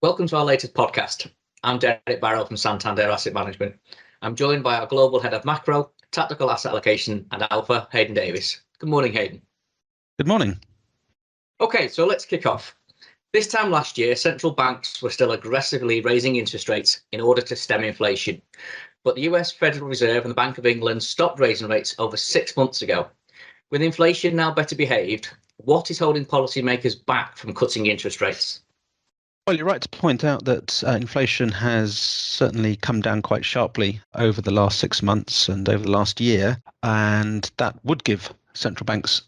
Welcome to our latest podcast. I'm Derek Barrow from Santander Asset Management. I'm joined by our Global Head of Macro, Tactical Asset Allocation and Alpha, Haydn Davies. Good morning, Haydn. Good morning. Okay, so let's kick off. This time last year, central banks were still aggressively raising interest rates in order to stem inflation. But the US Federal Reserve and the Bank of England stopped raising rates over 6 months ago. With inflation now better behaved, what is holding policymakers back from cutting interest rates? Well, you're right to point out that inflation has certainly come down quite sharply over the last 6 months and over the last year, and that would give central banks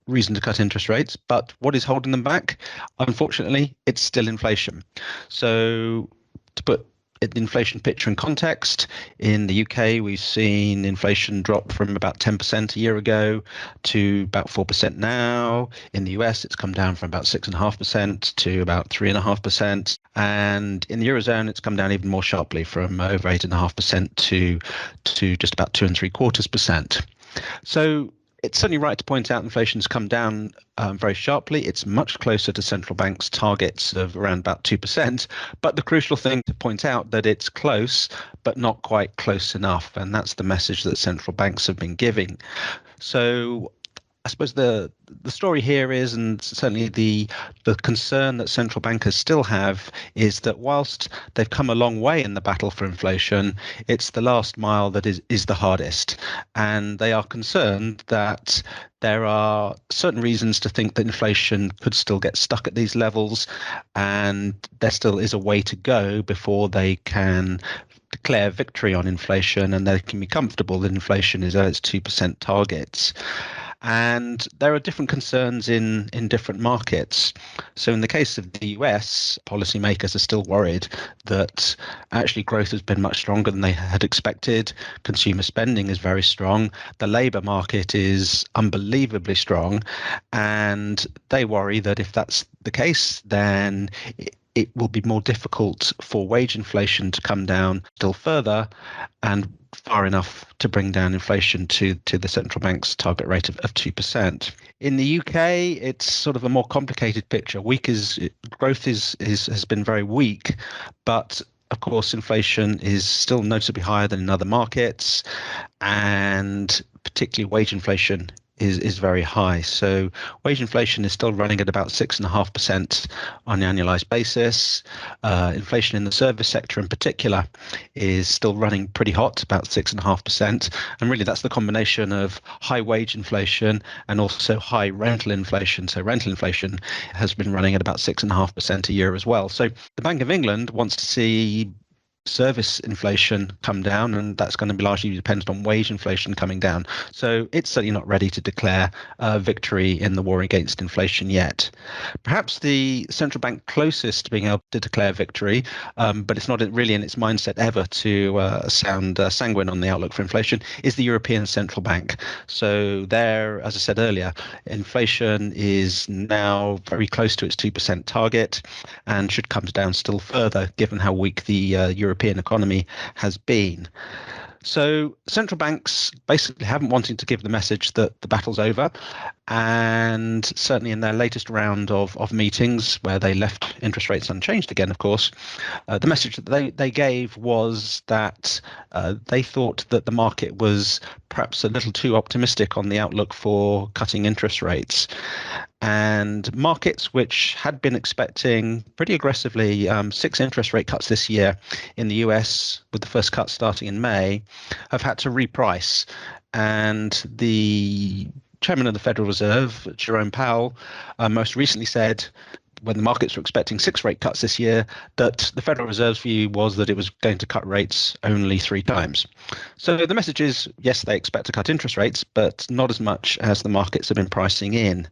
reason to cut interest rates. But what is holding them back? Unfortunately, it's still inflation. So to put the inflation picture in context, in the UK, we've seen inflation drop from about 10% a year ago to about 4% now. In the US, it's come down from about 6.5% to about 3.5%. And in the Eurozone, it's come down even more sharply from over 8.5% to just about 2.75%. So it's certainly right to point out inflation's come down very sharply. It's much closer to central banks' targets of around about 2%. But the crucial thing to point out that it's close, but not quite close enough. And that's the message that central banks have been giving. So I suppose the story here is, and certainly the concern that central bankers still have, is that whilst they've come a long way in the battle for inflation, it's the last mile that is the hardest. And they are concerned that there are certain reasons to think that inflation could still get stuck at these levels, and there still is a way to go before they can declare victory on inflation and they can be comfortable that inflation is at its 2% targets. And there are different concerns in different markets. So in the case of the US, policymakers are still worried that actually growth has been much stronger than they had expected. Consumer spending is very strong. The labour market is unbelievably strong. And they worry that if that's the case, then it will be more difficult for wage inflation to come down still further and far enough to bring down inflation to the central bank's target rate of 2%. In the UK, it's sort of a more complicated picture. Growth has been very weak, but of course, inflation is still noticeably higher than in other markets, and particularly wage inflation is very high. So wage inflation is still running at about 6.5% on an annualized basis. Inflation in the service sector in particular is still running pretty hot, about 6.5%. And really that's the combination of high wage inflation and also high rental inflation. So rental inflation has been running at about 6.5% a year as well. So the Bank of England wants to see service inflation come down, and that's going to be largely dependent on wage inflation coming down. So it's certainly not ready to declare victory in the war against inflation yet. Perhaps the central bank closest to being able to declare victory, but it's not really in its mindset ever to sound sanguine on the outlook for inflation, is the European Central Bank. So there, as I said earlier, inflation is now very close to its 2% target and should come down still further given how weak the European economy has been. So central banks basically haven't wanted to give the message that the battle's over. And certainly in their latest round of meetings, where they left interest rates unchanged again, of course, the message that they gave was that they thought that the market was perhaps a little too optimistic on the outlook for cutting interest rates. And markets which had been expecting pretty aggressively 6 interest rate cuts this year in the US, with the first cut starting in May, have had to reprice. And the chairman of the Federal Reserve, Jerome Powell, most recently said, when the markets were expecting 6 rate cuts this year, that the Federal Reserve's view was that it was going to cut rates only 3 times. So the message is, yes, they expect to cut interest rates, but not as much as the markets have been pricing in.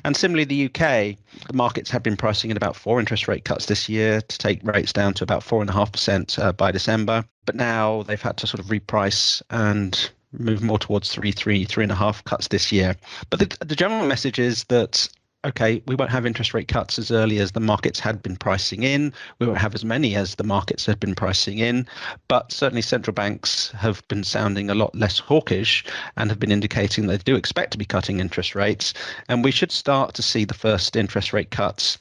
And similarly, the UK, the markets have been pricing in about 4 interest rate cuts this year to take rates down to about 4.5% by December. But now they've had to sort of reprice and move more towards 3.5 cuts this year. But the general message is that okay, we won't have interest rate cuts as early as the markets had been pricing in. We won't have as many as the markets had been pricing in. But certainly central banks have been sounding a lot less hawkish and have been indicating they do expect to be cutting interest rates. And we should start to see the first interest rate cuts.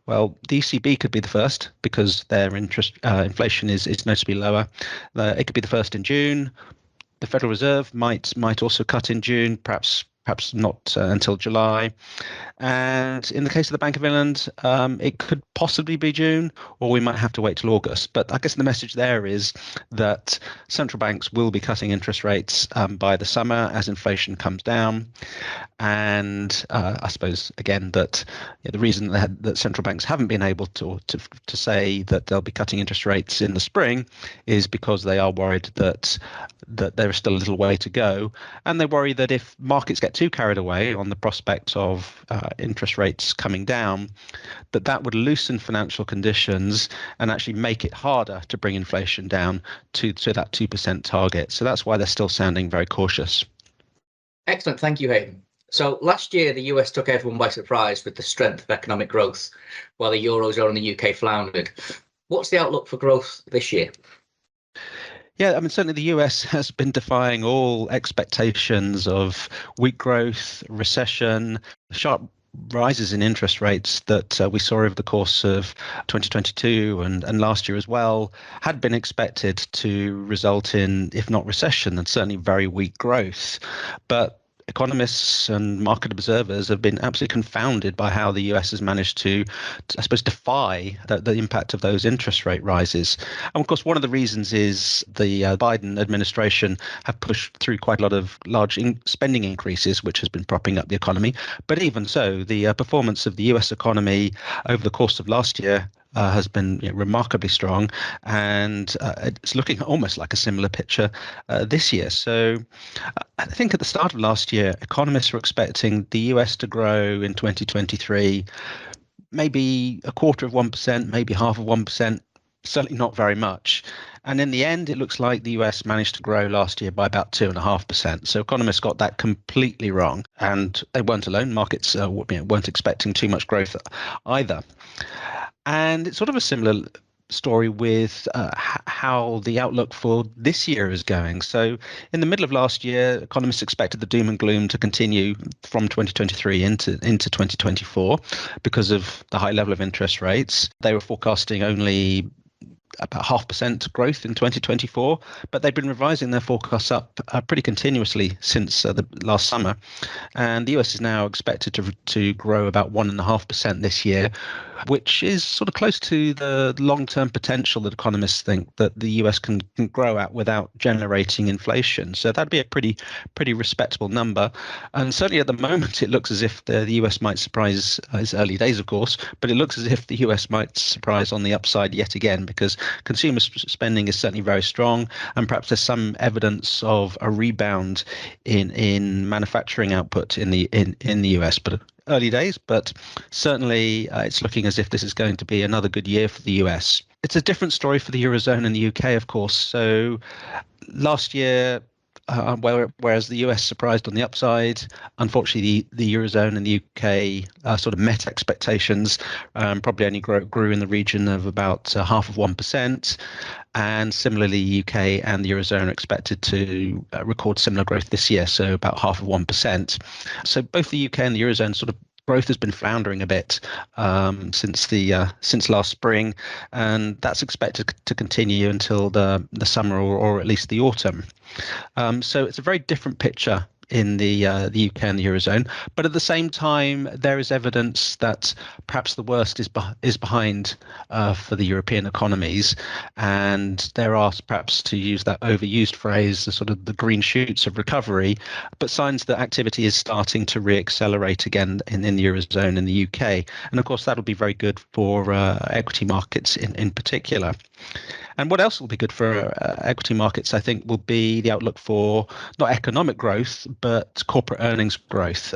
Well, the ECB could be the first because their inflation is noticeably lower. It could be the first in June. The Federal Reserve might also cut in June, perhaps not until July. And in the case of the Bank of England, it could possibly be June, or we might have to wait till August. But I guess the message there is that central banks will be cutting interest rates by the summer as inflation comes down. And I suppose, again, that the reason that central banks haven't been able to say that they'll be cutting interest rates in the spring is because they are worried that there is still a little way to go. And they worry that if markets get too carried away on the prospect of interest rates coming down, that would loosen financial conditions and actually make it harder to bring inflation down to that 2% target. So that's why they're still sounding very cautious. Excellent. Thank you, Haydn. So last year, the US took everyone by surprise with the strength of economic growth, while the Eurozone and the UK floundered. What's the outlook for growth this year? Yeah, I mean, certainly the US has been defying all expectations of weak growth, recession, sharp rises in interest rates that we saw over the course of 2022 and last year as well had been expected to result in, if not recession, then certainly very weak growth. But economists and market observers have been absolutely confounded by how the US has managed to I suppose, defy the impact of those interest rate rises. And of course, one of the reasons is the Biden administration have pushed through quite a lot of large spending increases, which has been propping up the economy. But even so, the performance of the US economy over the course of last year has been remarkably strong, and it's looking almost like a similar picture this year. So I think at the start of last year, economists were expecting the US to grow in 2023 maybe a quarter of 1%, maybe half of 1%, certainly not very much. And in the end, it looks like the US managed to grow last year by about 2.5%. So economists got that completely wrong, and they weren't alone. Markets weren't expecting too much growth either. And it's sort of a similar story with how the outlook for this year is going. So in the middle of last year, economists expected the doom and gloom to continue from 2023 into 2024 because of the high level of interest rates. They were forecasting only about 0.5% growth in 2024, but they've been revising their forecasts up pretty continuously since the last summer. And the US is now expected to grow about 1.5% this year, which is sort of close to the long-term potential that economists think that the US can grow at without generating inflation. So that'd be a pretty respectable number. And certainly at the moment, it looks as if the US might surprise. It's early days, of course, but it looks as if the US might surprise on the upside yet again, because consumer spending is certainly very strong, and perhaps there's some evidence of a rebound in manufacturing output in the US. But early days, but certainly it's looking as if this is going to be another good year for the US. It's a different story for the Eurozone and the UK, of course. So last year, whereas the US surprised on the upside, unfortunately, the Eurozone and the UK sort of met expectations, probably only grew in the region of about 0.5%. And similarly, UK and the Eurozone are expected to record similar growth this year, so about 0.5%. So both the UK and the Eurozone sort of growth has been floundering a bit since last spring, and that's expected to continue until the summer or at least the autumn. So it's a very different picture in the UK and the Eurozone, but at the same time, there is evidence that perhaps the worst is behind for the European economies, and there are, perhaps to use that overused phrase, the sort of the green shoots of recovery, but signs that activity is starting to reaccelerate again in the Eurozone and the UK, and of course that'll be very good for equity markets in particular. And what else will be good for equity markets, I think, will be the outlook for not economic growth, but corporate earnings growth.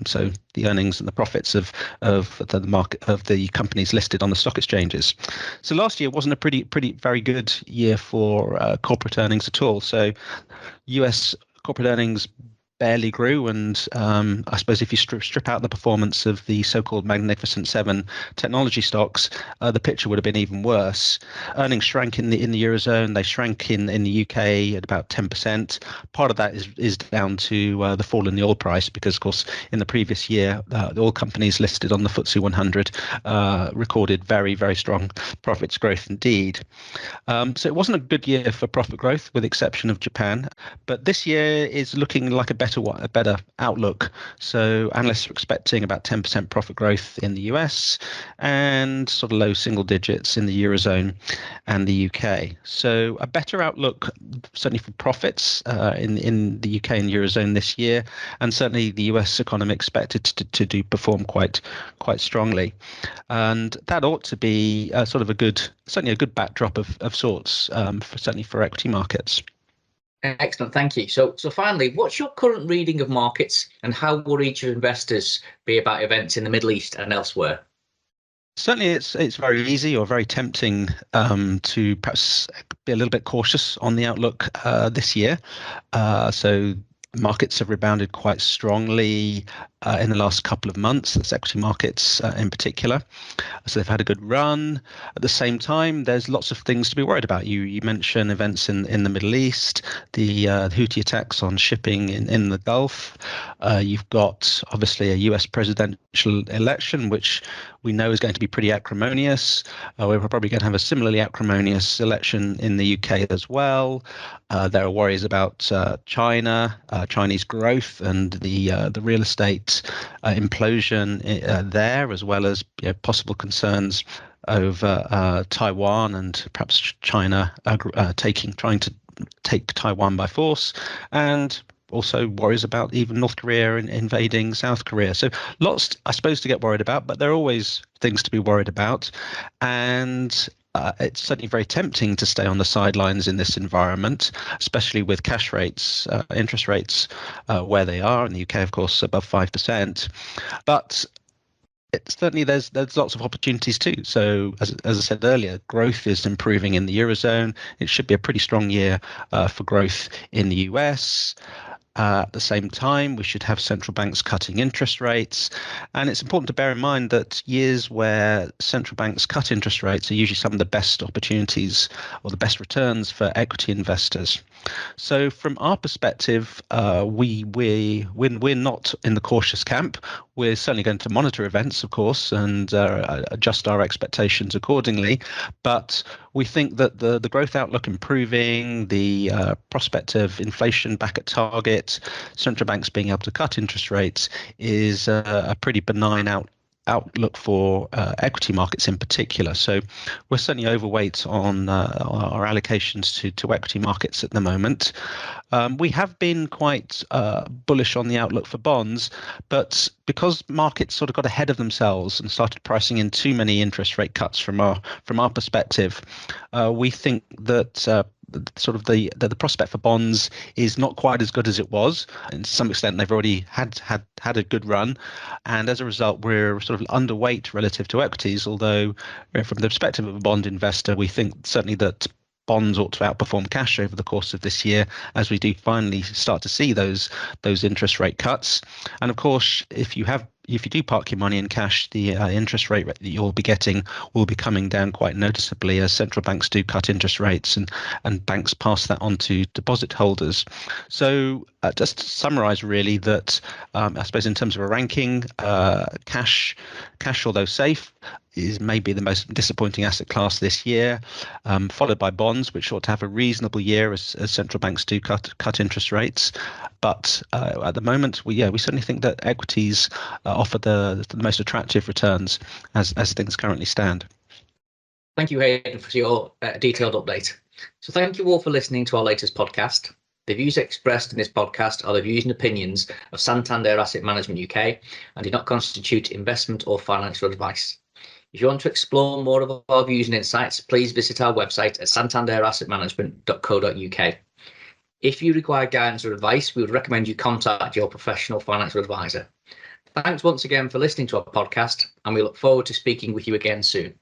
So the earnings and the profits of the market of the companies listed on the stock exchanges. So last year wasn't a very good year for corporate earnings at all. So US corporate earnings barely grew. And I suppose if you strip out the performance of the so-called Magnificent Seven technology stocks, the picture would have been even worse. Earnings shrank in the Eurozone. They shrank in the UK at about 10%. Part of that is down to the fall in the oil price, because, of course, in the previous year, the oil companies listed on the FTSE 100 recorded very, very strong profits growth indeed. So it wasn't a good year for profit growth, with the exception of Japan. But this year is looking like a better outlook. So analysts are expecting about 10% profit growth in the US and sort of low single digits in the Eurozone and the UK. So a better outlook, certainly for profits in the UK and Eurozone this year, and certainly the US economy expected to do perform quite strongly. And that ought to be certainly a good backdrop of sorts, certainly for equity markets. Excellent, thank you. So finally, what's your current reading of markets, and how worried should investors be about events in the Middle East and elsewhere? Certainly, it's very easy or very tempting to perhaps be a little bit cautious on the outlook this year. So markets have rebounded quite strongly in the last couple of months. That's equity markets in particular. So they've had a good run. At the same time, there's lots of things to be worried about. You mentioned events in the Middle East, the Houthi attacks on shipping in the Gulf. You've got obviously a US presidential election, which we know is going to be pretty acrimonious. We're probably going to have a similarly acrimonious election in the UK as well. There are worries about China, Chinese growth, and the real estate implosion there, as well as possible concerns over Taiwan and perhaps China trying to take Taiwan by force, and also worries about even North Korea invading South Korea. So lots, I suppose, to get worried about, but there are always things to be worried about. And it's certainly very tempting to stay on the sidelines in this environment, especially with cash rates, interest rates where they are. In the UK, of course, above 5%. But certainly there's lots of opportunities too. So as I said earlier, growth is improving in the Eurozone. It should be a pretty strong year for growth in the US. At the same time, we should have central banks cutting interest rates. And it's important to bear in mind that years where central banks cut interest rates are usually some of the best opportunities or the best returns for equity investors. So from our perspective, we're not in the cautious camp. We're certainly going to monitor events, of course, and adjust our expectations accordingly. But we think that the growth outlook improving, the prospect of inflation back at target, central banks being able to cut interest rates is a pretty benign outlook for equity markets in particular. So we're certainly overweight on our allocations to equity markets at the moment. We have been quite bullish on the outlook for bonds, but because markets sort of got ahead of themselves and started pricing in too many interest rate cuts from our perspective, we think that the prospect for bonds is not quite as good as it was. And to some extent, they've already had a good run, and as a result, we're sort of underweight relative to equities. Although, from the perspective of a bond investor, we think certainly that bonds ought to outperform cash over the course of this year, as we do finally start to see those interest rate cuts. And of course, if you do park your money in cash, the interest rate that you'll be getting will be coming down quite noticeably as central banks do cut interest rates and banks pass that on to deposit holders. So just to summarize really that, I suppose in terms of a ranking, cash, although safe, is maybe the most disappointing asset class this year, followed by bonds, which ought to have a reasonable year as central banks do cut interest rates. But at the moment, we certainly think that equities offer the most attractive returns as things currently stand. Thank you, Haydn, for your detailed update. So thank you all for listening to our latest podcast. The views expressed in this podcast are the views and opinions of Santander Asset Management UK and do not constitute investment or financial advice. If you want to explore more of our views and insights, please visit our website at santanderassetmanagement.co.uk. If you require guidance or advice, we would recommend you contact your professional financial advisor. Thanks once again for listening to our podcast, and we look forward to speaking with you again soon.